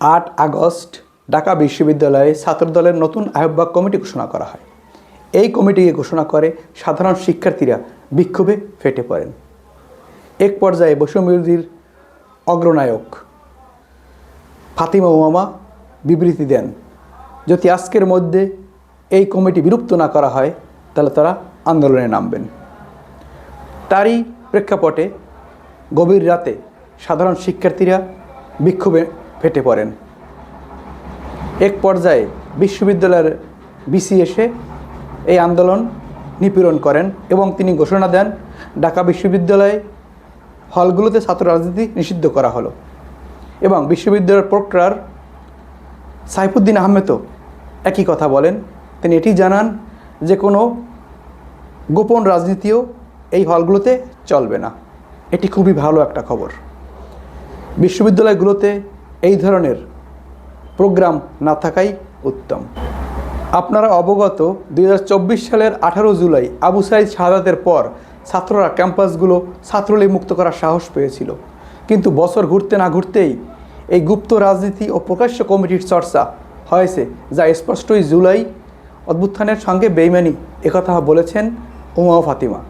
8 August Dhaka বিশ্ববিদ্যালয়ে ছাত্রদলের নতুন আহ্বায়ক কমিটি ঘোষণা করা হয়। এই কমিটিকে ঘোষণা করে সাধারণ শিক্ষার্থীরা বিক্ষোভে ফেটে পড়েন। এক পর্যায়ে বৈষম্যবিরোধীর অগ্রনায়ক ফাতিমা উমামা বিবৃতি দেন, যদি আজকের মধ্যে এই কমিটি বিলুপ্ত না করা হয় তাহলে তারা আন্দোলনে নামবেন। তারই প্রেক্ষাপটে গভীর রাতে সাধারণ শিক্ষার্থীরা বিক্ষোভে ফেটে পড়েন। এক পর্যায়ে বিশ্ববিদ্যালয়ের ভিসি এসে এই আন্দোলন নিপীড়ন করেন এবং তিনি ঘোষণা দেন ঢাকা বিশ্ববিদ্যালয়ে হলগুলোতে ছাত্র রাজনীতি নিষিদ্ধ করা হলো। এবং বিশ্ববিদ্যালয়ের প্রক্টর সাইফুদ্দিন আহমেদও একই কথা বলেন। তিনি এটি জানান যে কোনো গোপন রাজনীতিও এই হলগুলোতে চলবে না। এটি খুবই ভালো একটা খবর। বিশ্ববিদ্যালয়গুলোতে এই ধরনের প্রোগ্রাম না থাকাই উত্তম। আপনারা অবগত 2024 সালের 18 জুলাই আবু সাঈদ শাহাদাতের পর ছাত্ররা ক্যাম্পাসগুলো ছাত্রলীগ মুক্ত করার সাহস পেয়েছিল, কিন্তু বছর ঘুরতে না ঘুরতেই এই গুপ্ত রাজনীতি ও প্রকাশ্য কমিটির চর্চা হয়েছে, যা স্পষ্টই জুলাই অভ্যুত্থানের সঙ্গে বেইমানি একথা বলেছেন উমা ফাতিমা।